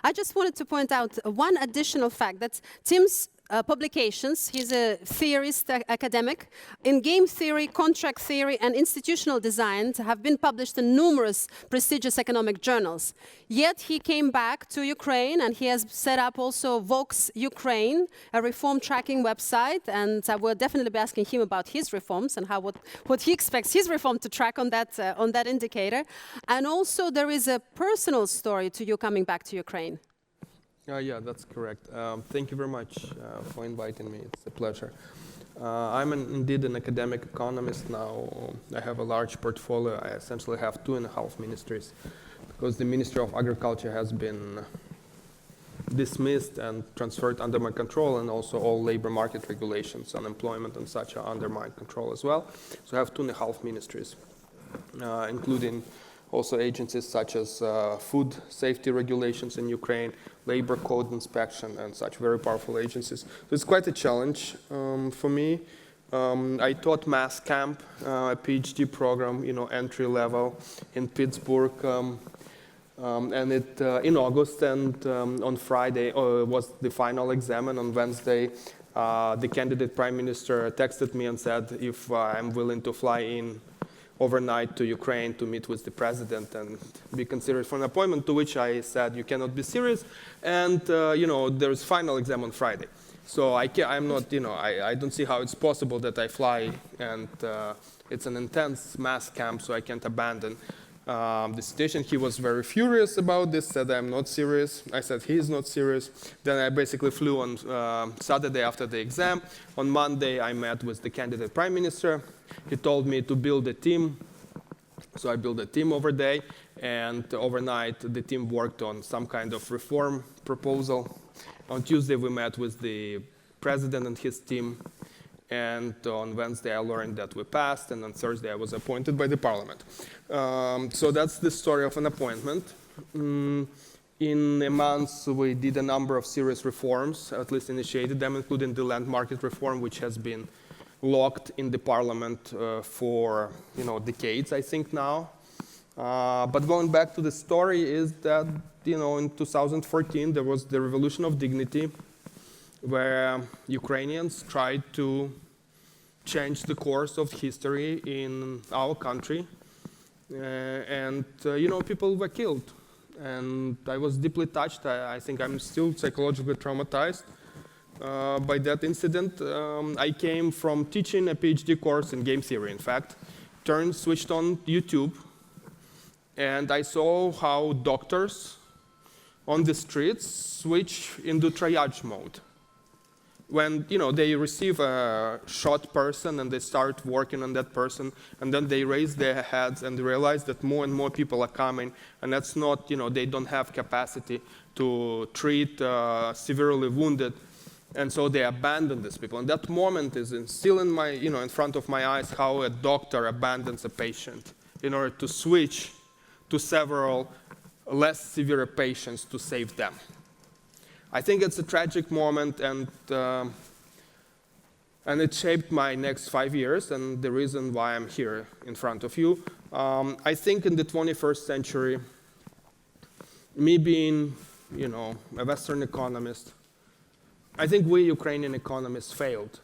I just wanted to point out one additional fact, that Tim's publications, he's a theorist, academic, in game theory, contract theory, and institutional design have been published in numerous prestigious economic journals. Yet he came back to Ukraine, and he has set up also Vox Ukraine, a reform tracking website, and I will definitely be asking him about his reforms and what he expects his reform to track on that indicator. And also there is a personal story to you coming back to Ukraine. Yeah, that's correct. Thank you very much for inviting me. It's a pleasure. I'm indeed an academic economist now. I have a large portfolio. I essentially have 2.5 ministries because the Ministry of Agriculture has been dismissed and transferred under my control, and also all labor market regulations, unemployment and such are under my control as well. So I have 2.5 ministries, including also agencies such as food safety regulations in Ukraine, labor code inspection, and such very powerful agencies. So it's quite a challenge for me. I taught Mass Camp, a PhD program, entry level in Pittsburgh, and in August, and on Friday was the final exam, and on Wednesday the candidate prime minister texted me and said if I'm willing to fly in overnight to Ukraine to meet with the president and be considered for an appointment, to which I said, you cannot be serious, and there's final exam on Friday. So I don't see how it's possible that I fly, and it's an intense mass camp, so I can't abandon the situation. He was very furious about this, said I'm not serious. I said he is not serious. Then I basically flew on Saturday after the exam. On Monday, I met with the candidate prime minister. He told me to build a team. So I built a team over there, and overnight the team worked on some kind of reform proposal. On Tuesday, we met with the president and his team. And on Wednesday, I learned that we passed, and on Thursday, I was appointed by the parliament. So that's the story of an appointment. In a month, we did a number of serious reforms, at least initiated them, including the land market reform, which has been locked in the parliament for decades, I think now. But going back to the story is that in 2014, there was the Revolution of Dignity, where Ukrainians tried to change the course of history in our country. And people were killed. And I was deeply touched. I think I'm still psychologically traumatized by that incident. I came from teaching a PhD course in game theory, in fact, switched on YouTube, and I saw how doctors on the streets switch into triage mode. When they receive a shot person and they start working on that person, and then they raise their heads and realize that more and more people are coming, and that's not, they don't have capacity to treat severely wounded, and so they abandon these people. And that moment is still in my, in front of my eyes, how a doctor abandons a patient in order to switch to several less severe patients to save them. I think it's a tragic moment, and it shaped my next 5 years, and the reason why I'm here in front of you. I think in the 21st century, me being, a Western economist, I think we Ukrainian economists failed,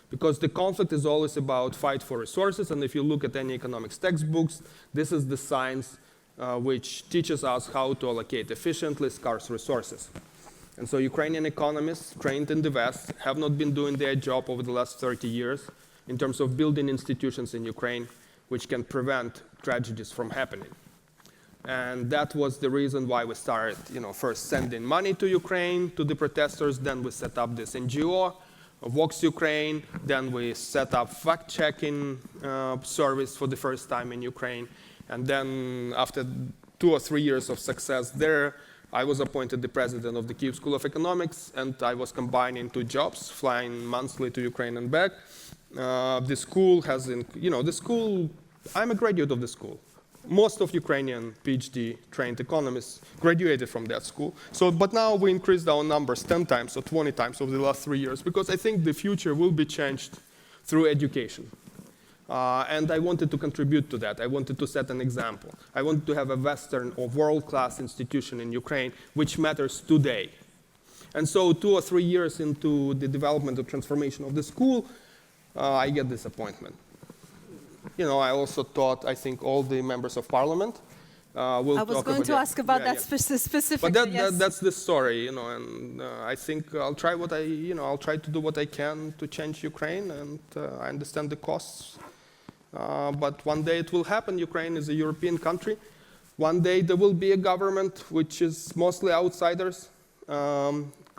because the conflict is always about fight for resources, and if you look at any economics textbooks, this is the science which teaches us how to allocate efficiently scarce resources. And so Ukrainian economists trained in the West have not been doing their job over the last 30 years in terms of building institutions in Ukraine which can prevent tragedies from happening. And that was the reason why we started, first sending money to Ukraine, to the protesters, then we set up this NGO, Vox Ukraine, then we set up fact-checking service for the first time in Ukraine. And then after 2 or 3 years of success there, I was appointed the president of the Kyiv School of Economics, and I was combining 2 jobs, flying monthly to Ukraine and back. The school has, I'm a graduate of the school. Most of Ukrainian PhD-trained economists graduated from that school. But now we increased our numbers 10 times or 20 times over the last 3 years, because I think the future will be changed through education. And I wanted to contribute to that. I wanted to set an example. I wanted to have a Western or world-class institution in Ukraine which matters today. And so 2 or 3 years into the development or transformation of the school, I get this appointment. You know, I also thought, I think all the members of parliament will I was going to ask about that specifically. But yes. that's the story, you know, and I think I'll try I'll try to do what I can to change Ukraine, and I understand the costs. But one day it will happen. Ukraine is a European country. One day there will be a government which is mostly outsiders,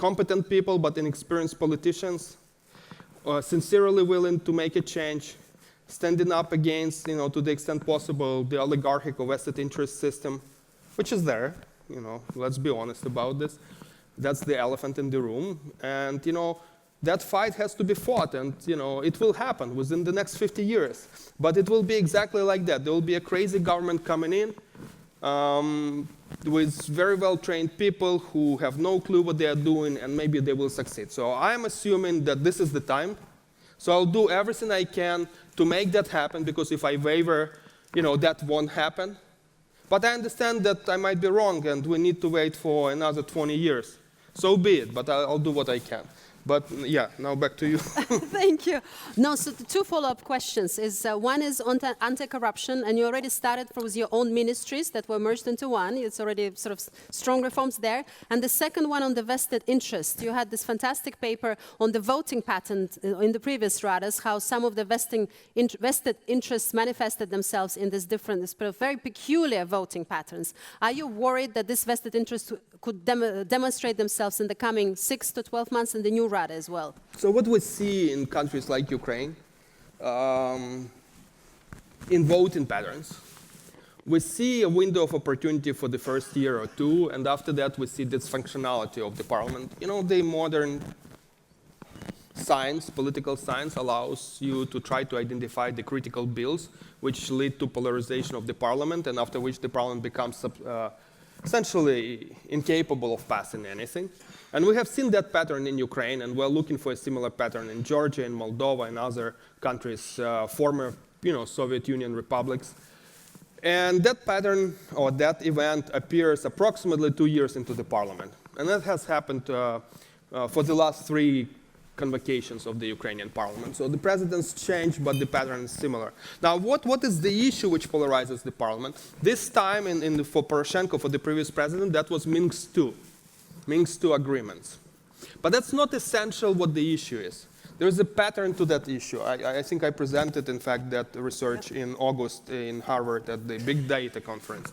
competent people but inexperienced politicians, sincerely willing to make a change, standing up against, you know, to the extent possible, the oligarchic or vested interest system, which is there. You know, let's be honest about this. That's the elephant in the room, and you know, that fight has to be fought, and you know, it will happen within the next 50 years. But it will be exactly like that. There will be a crazy government coming in with very well-trained people who have no clue what they are doing, and maybe they will succeed. So I'm assuming that this is the time. So I'll do everything I can to make that happen, because if I waver, you know, that won't happen. But I understand that I might be wrong, and we need to wait for another 20 years. So be it, but I'll do what I can. But yeah, now back to you. Thank you. No, so the 2 follow-up questions is one is on anti-corruption, and you already started with your own ministries that were merged into one. It's already sort of strong reforms there. And the second one on the vested interest. You had this fantastic paper on the voting pattern in the previous Radas, how some of the vested interests manifested themselves in this very peculiar voting patterns. Are you worried that this vested interest could demonstrate themselves in the coming 6 to 12 months in the new Rada as well? So what we see in countries like Ukraine, in voting patterns, we see a window of opportunity for the first year or 2, and after that we see dysfunctionality of the parliament. You know, the modern science, political science, allows you to try to identify the critical bills which lead to polarization of the parliament, and after which the parliament becomes essentially incapable of passing anything. And we have seen that pattern in Ukraine, and we're looking for a similar pattern in Georgia, in Moldova, and other countries, former, you know, Soviet Union republics. And that pattern, or that event, appears approximately 2 years into the parliament. And that has happened for the last 3 convocations of the Ukrainian parliament. So the presidents change, but the pattern is similar. Now, what is the issue which polarizes the parliament? This time, for Poroshenko, for the previous president, that was Minsk II agreements. But that's not essential what the issue is. There is a pattern to that issue. I think I presented, in fact, that research in August in Harvard at the Big Data conference.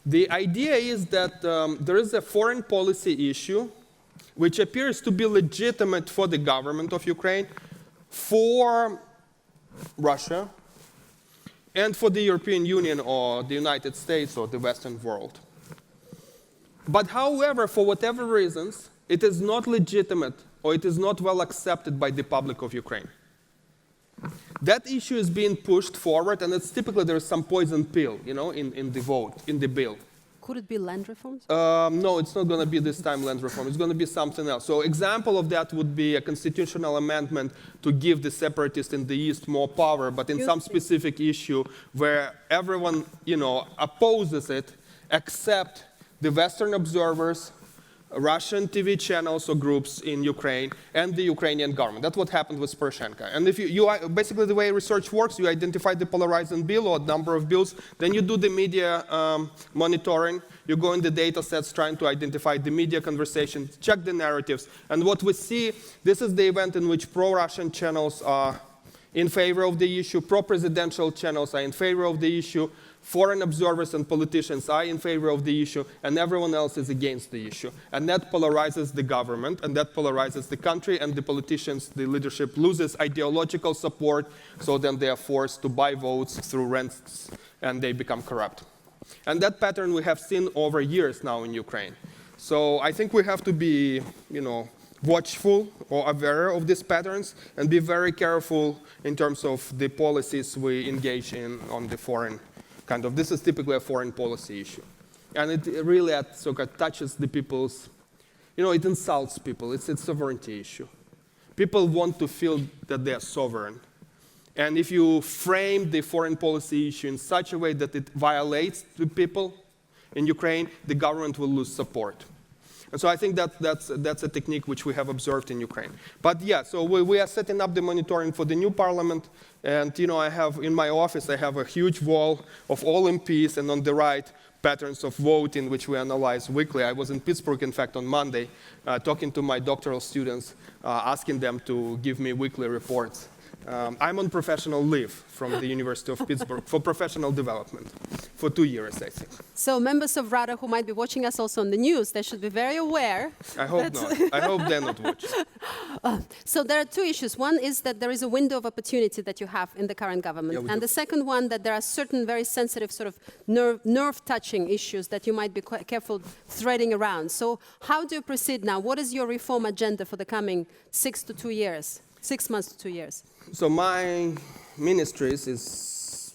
The idea is that there is a foreign policy issue which appears to be legitimate for the government of Ukraine, for Russia, and for the European Union or the United States or the Western world. But however, for whatever reasons, it is not legitimate or it is not well accepted by the public of Ukraine. That issue is being pushed forward, and it's typically there's some poison pill, you know, in the vote, in the bill. Could it be land reforms? No, it's not going to be this time land reform. It's going to be something else. So example of that would be a constitutional amendment to give the separatists in the East more power, but in some specific issue where everyone, you know, opposes it, except the Western observers, Russian TV channels or groups in Ukraine, and the Ukrainian government. That's what happened with Poroshenko. And if basically the way research works, you identify the polarizing bill or number of bills, then you do the media monitoring, you go in the data sets trying to identify the media conversations, check the narratives, and what we see, this is the event in which pro-Russian channels are in favor of the issue, pro-presidential channels are in favor of the issue, foreign observers and politicians are in favor of the issue, and everyone else is against the issue. And that polarizes the government, and that polarizes the country, and the politicians, the leadership loses ideological support, so then they are forced to buy votes through rents, and they become corrupt. And that pattern we have seen over years now in Ukraine. So I think we have to be, you know, watchful or aware of these patterns, and be very careful in terms of the policies we engage in on the foreign kind of. This is typically a foreign policy issue. And it really sort of touches the people's, you know, it insults people. It's a sovereignty issue. People want to feel that they are sovereign. And if you frame the foreign policy issue in such a way that it violates the people in Ukraine, the government will lose support. And so I think that's a technique which we have observed in Ukraine. But yeah, so we are setting up the monitoring for the new parliament. And I have in my office, I have a huge wall of all MPs, and on the right, patterns of voting, which we analyze weekly. I was in Pittsburgh, in fact, on Monday, talking to my doctoral students, asking them to give me weekly reports. I'm on professional leave from the University of Pittsburgh for professional development for 2 years, I think. So members of RADA who might be watching us also on the news, they should be very aware. I hope not. I hope they're not watching. So there are two issues. One is that there is a window of opportunity that you have in the current government. Yeah, and the second one, that there are certain very sensitive sort of nerve-touching issues that you might be quite careful threading around. So how do you proceed now? What is your reform agenda for the coming 6 to 2 years? 6 months to 2 years. So my ministries is,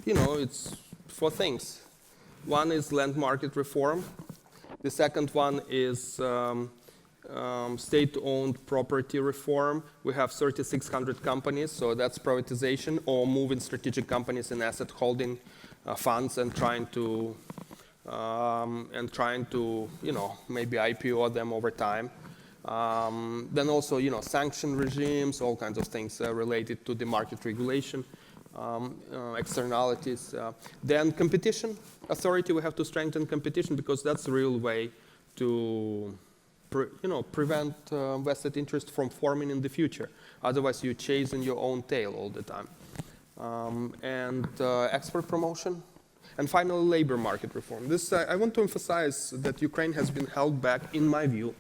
it's 4 things. One is land market reform. The second one is state-owned property reform. We have 3,600 companies, so that's privatization or moving strategic companies in asset holding funds and trying to maybe IPO them over time. Then also, sanction regimes, all kinds of things related to the market regulation, externalities. Then competition authority, we have to strengthen competition because that's the real way to prevent vested interest from forming in the future. Otherwise, you're chasing your own tail all the time. And export promotion. And finally, labor market reform. This, I want to emphasize that Ukraine has been held back, in my view.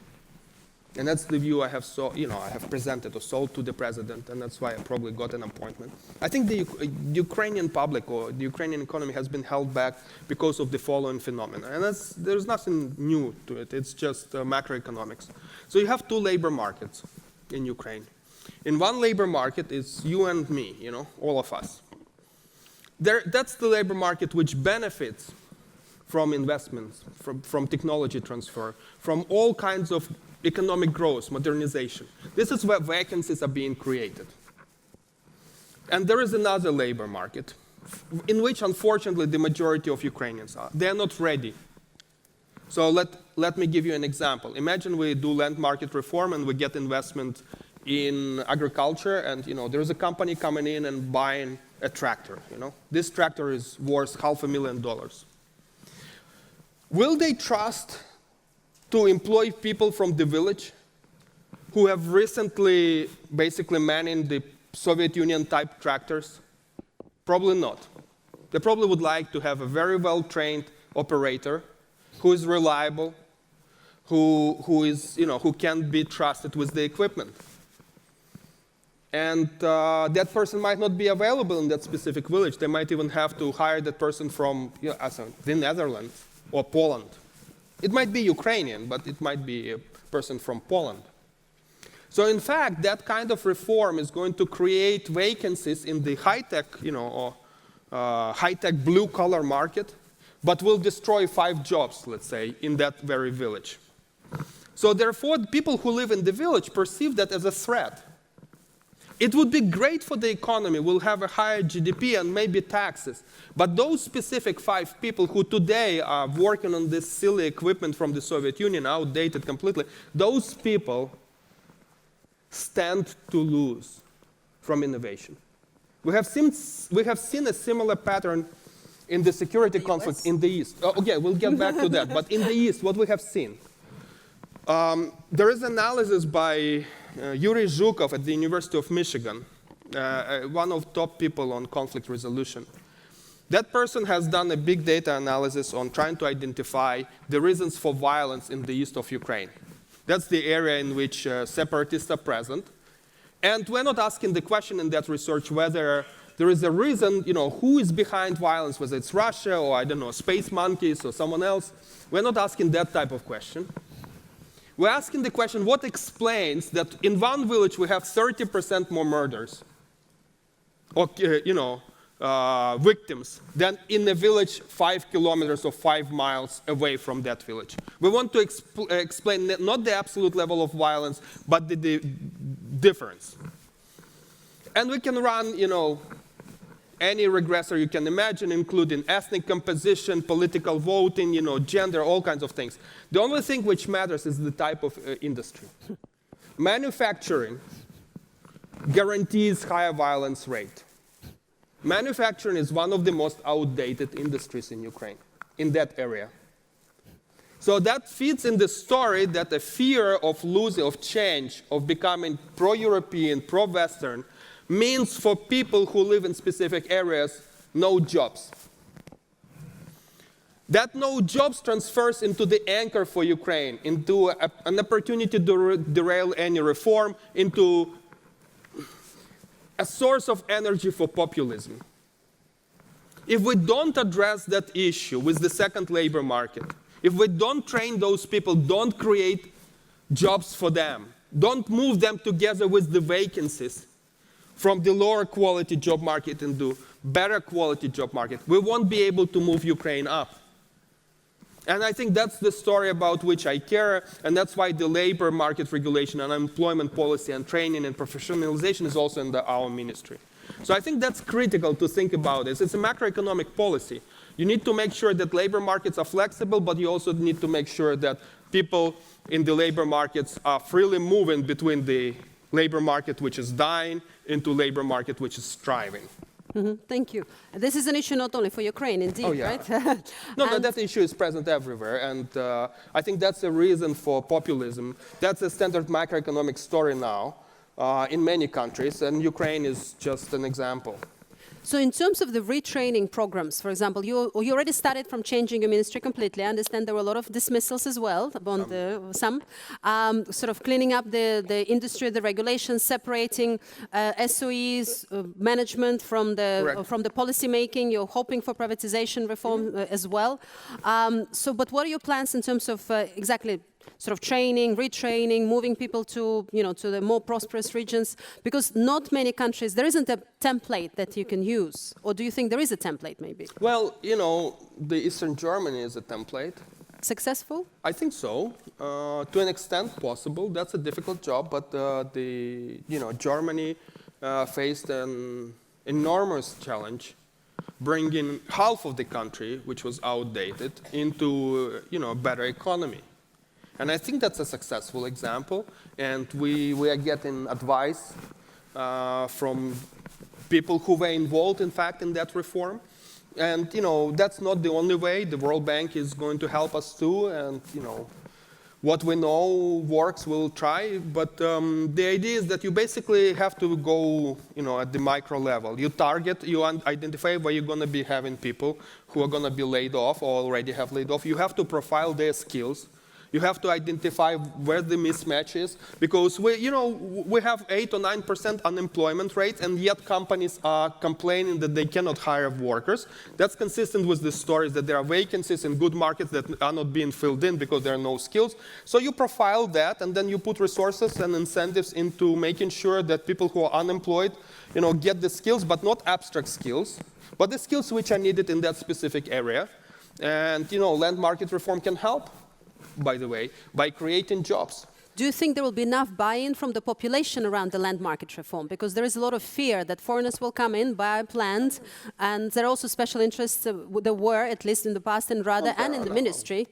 And that's the view I have I have presented or sold to the president, and that's why I probably got an appointment. I think the Ukrainian public or the Ukrainian economy has been held back because of the following phenomena. And there's nothing new to it. It's just macroeconomics. So you have 2 labor markets in Ukraine. In one labor market is you and me, all of us. That's the labor market which benefits from investments, from technology transfer, from all kinds of economic growth, modernization. This is where vacancies are being created. And there is another labor market in which, unfortunately, the majority of Ukrainians are. They are not ready. So let me give you an example. Imagine we do land market reform and we get investment in agriculture, and there's a company coming in and buying a tractor. This tractor is worth $500,000. Will they trust to employ people from the village who have recently basically manned the Soviet Union type tractors? Probably not. They probably would like to have a very well-trained operator who is reliable, who can be trusted with the equipment. And that person might not be available in that specific village. They might even have to hire that person from the Netherlands or Poland. It might be Ukrainian, but it might be a person from Poland. So in fact, that kind of reform is going to create vacancies in the high-tech, high-tech blue-collar market, but will destroy 5 jobs, let's say, in that very village. So therefore, people who live in the village perceive that as a threat. It would be great for the economy. We'll have a higher GDP and maybe taxes. But those specific 5 people who today are working on this silly equipment from the Soviet Union, outdated completely, those people stand to lose from innovation. We have seen a similar pattern in the security conflict in the East. Okay, we'll get back to that. But in the East, what we have seen, there is analysis by Yuri Zhukov at the University of Michigan, one of top people on conflict resolution. That person has done a big data analysis on trying to identify the reasons for violence in the east of Ukraine. That's the area in which separatists are present. And we're not asking the question in that research whether there is a reason, who is behind violence, whether it's Russia or, I don't know, space monkeys or someone else. We're not asking that type of question. We're asking the question, what explains that in one village we have 30% more murders or, victims than in a village 5 kilometers or 5 miles away from that village? We want to explain not the absolute level of violence, but the difference. And we can run, any regressor you can imagine, including ethnic composition, political voting, gender, all kinds of things. The only thing which matters is the type of industry. Manufacturing guarantees higher violence rate. Manufacturing is one of the most outdated industries in Ukraine, in that area. So that fits in the story that a fear of losing, of change, of becoming pro-European, pro-Western, means for people who live in specific areas, no jobs. That no jobs transfers into the anchor for Ukraine, into an opportunity to derail any reform, into a source of energy for populism. If we don't address that issue with the second labor market, if we don't train those people, don't create jobs for them, don't move them together with the vacancies from the lower quality job market into better quality job market, we won't be able to move Ukraine up. And I think that's the story about which I care, and that's why the labor market regulation and employment policy and training and professionalization is also in our ministry. So I think that's critical to think about this. It's a macroeconomic policy. You need to make sure that labor markets are flexible, but you also need to make sure that people in the labor markets are freely moving between the labor market which is dying into labor market which is thriving. Thank you. This is an issue not only for Ukraine, indeed, right? No, that issue is present everywhere, and I think that's a reason for populism. That's a standard macroeconomic story now in many countries, and Ukraine is just an example. So in terms of the retraining programs, for example, you already started from changing your ministry completely. I understand there were a lot of dismissals as well, sort of cleaning up the industry, the regulations, separating SOEs, management from the policy making. You're hoping for privatization reform as well. But what are your plans in terms of exactly sort of training, retraining, moving people to, to the more prosperous regions? Because not many countries, there isn't a template that you can use. Or do you think there is a template, maybe? Well, the Eastern Germany is a template. Successful? I think so. To an extent possible. That's a difficult job, but Germany faced an enormous challenge, bringing half of the country, which was outdated, into a better economy. And I think that's a successful example, and we are getting advice from people who were involved, in fact, in that reform. And, that's not the only way. The World Bank is going to help us too, and, what we know works, we'll try. But the idea is that you basically have to go, at the micro level. You target, you identify where you're going to be having people who are going to be laid off or already have laid off. You have to profile their skills. You have to identify where the mismatch is, because we have 8 or 9% unemployment rate, and yet companies are complaining that they cannot hire workers. That's consistent with the stories that there are vacancies in good markets that are not being filled in because there are no skills. So you profile that, and then you put resources and incentives into making sure that people who are unemployed, get the skills, but not abstract skills, but the skills which are needed in that specific area. And land market reform can help, by the way, by creating jobs. Do you think there will be enough buy-in from the population around the land market reform? Because there is a lot of fear that foreigners will come in, buy up land, and there are also special interests, there were, at least in the past, in Rada and in the ministry.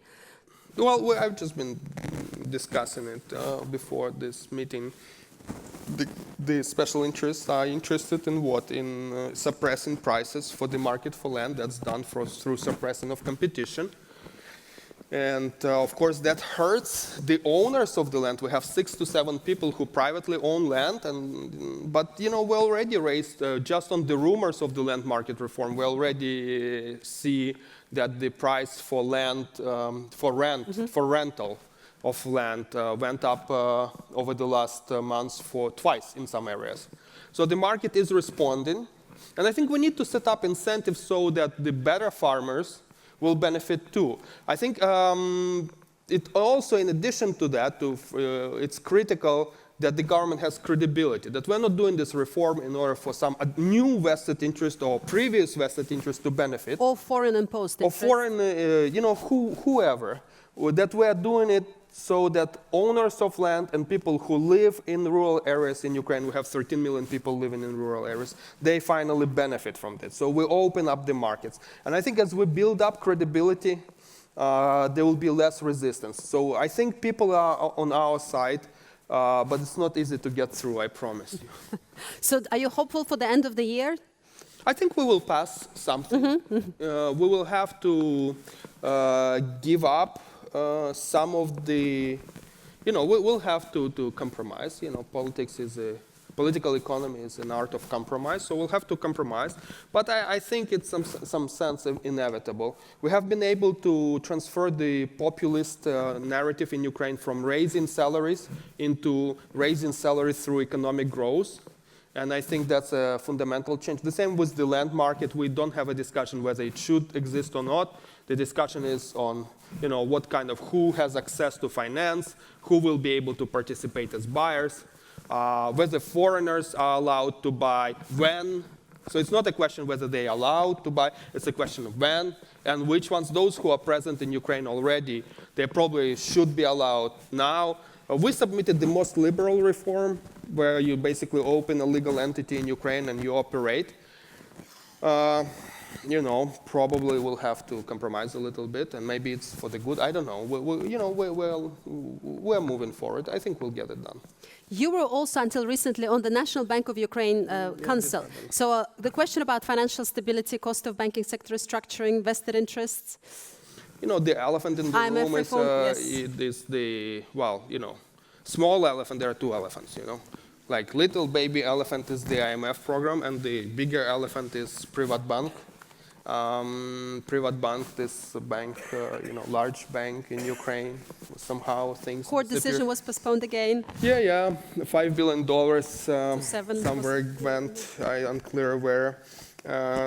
Well, I've just been discussing it before this meeting. The special interests are interested in what? In suppressing prices for the market for land. That's done through suppressing of competition. And of course, that hurts the owners of the land. We have 6 to 7 people who privately own land, but we already raised just on the rumors of the land market reform. We already see that the price for land for rental of land went up over the last months for twice in some areas. So the market is responding, and I think we need to set up incentives so that the better farmers will benefit too. I think it also, in addition to that, it's critical that the government has credibility, that we're not doing this reform in order for some new vested interest or previous vested interest to benefit. Or foreign imposed interest. Or foreign, whoever. That we're doing it so that owners of land and people who live in rural areas in Ukraine, we have 13 million people living in rural areas, they finally benefit from this. So we open up the markets. And I think as we build up credibility, there will be less resistance. So I think people are on our side, but it's not easy to get through, I promise you. So are you hopeful for the end of the year? I think we will pass something. We will have to give up some of the, we'll have to compromise. Political economy is an art of compromise, so we'll have to compromise. But I think it's some sense of inevitable. We have been able to transfer the populist narrative in Ukraine from raising salaries into raising salaries through economic growth. And I think that's a fundamental change. The same with the land market. We don't have a discussion whether it should exist or not. The discussion is on, who has access to finance, who will be able to participate as buyers, whether foreigners are allowed to buy, when. So it's not a question whether they are allowed to buy, it's a question of when, and which ones. Those who are present in Ukraine already, they probably should be allowed now. We submitted the most liberal reform, where you basically open a legal entity in Ukraine and you operate. Probably we'll have to compromise a little bit, and maybe it's for the good. I don't know. We're moving forward. I think we'll get it done. You were also, until recently, on the National Bank of Ukraine Council. So the question about financial stability, cost of banking sector restructuring, vested interests. The elephant in the IMF room reform, is the, small elephant. There are two elephants, Like little baby elephant is the IMF program, and the bigger elephant is Privatbank. Privatbank is a bank, large bank in Ukraine. Somehow things Court decision was postponed again. Yeah, $5 billion somewhere was went. Unclear where.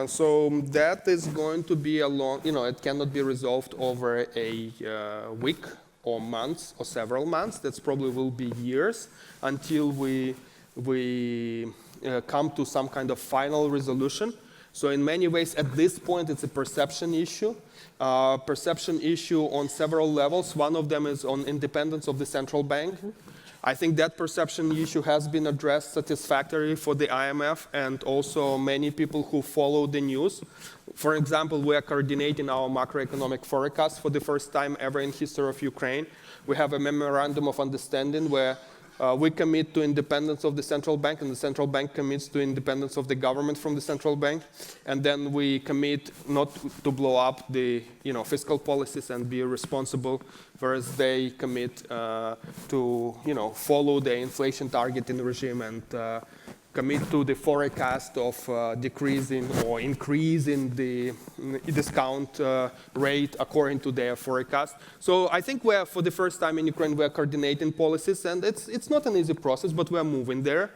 So that is going to be a long, it cannot be resolved over a week or months or several months. That's probably will be years until we come to some kind of final resolution. So in many ways, at this point, it's a perception issue. Perception issue on several levels. One of them is on independence of the central bank. I think that perception issue has been addressed satisfactorily for the IMF and also many people who follow the news. For example, we are coordinating our macroeconomic forecast for the first time ever in history of Ukraine. We have a memorandum of understanding where we commit to independence of the central bank, and the central bank commits to independence of the government from the central bank. And then we commit not to blow up the fiscal policies and be responsible, whereas they commit to follow the inflation targeting regime and commit to the forecast of decreasing or increasing the discount rate according to their forecast. So I think we're, for the first time in Ukraine, we're coordinating policies, and it's not an easy process, but we're moving there.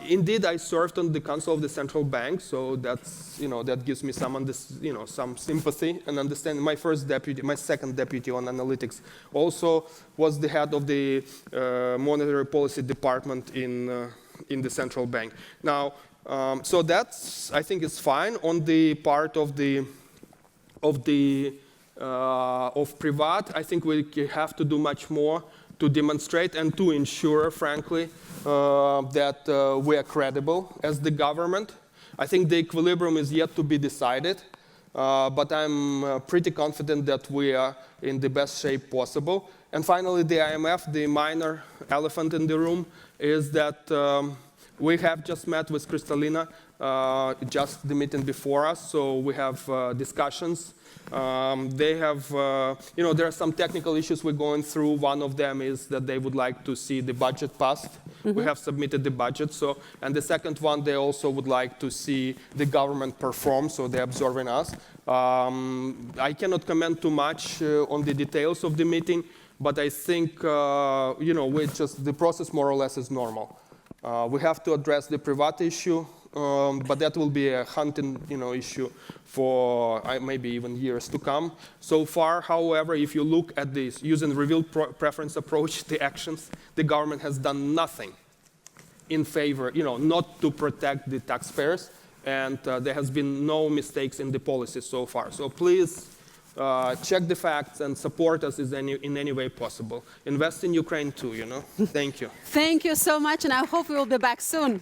Indeed, I served on the Council of the Central Bank, so that's, that gives me some sympathy and understanding. My second deputy on analytics also was the head of the monetary policy department in the central bank. Now, so that's, I think, is fine. On the part of Privat, I think we have to do much more to demonstrate and to ensure, frankly, that we are credible as the government. I think the equilibrium is yet to be decided, but I'm pretty confident that we are in the best shape possible. And finally, the IMF, the minor elephant in the room, is that we have just met with Kristalina, just the meeting before us, so we have discussions. They have, there are some technical issues we're going through. One of them is that they would like to see the budget passed. We have submitted the budget. And the second one, they also would like to see the government perform, so they're observing us. I cannot comment too much on the details of the meeting, but I think, the process more or less is normal. We have to address the Privat issue, but that will be a hunting, issue for maybe even years to come. So far, however, if you look at this using revealed preference approach, the actions, the government has done nothing in favor, not to protect the taxpayers, and there has been no mistakes in the policy so far. So please, check the facts and support us in any way possible. Invest in Ukraine too, you know. Thank you. Thank you so much, and I hope we will be back soon.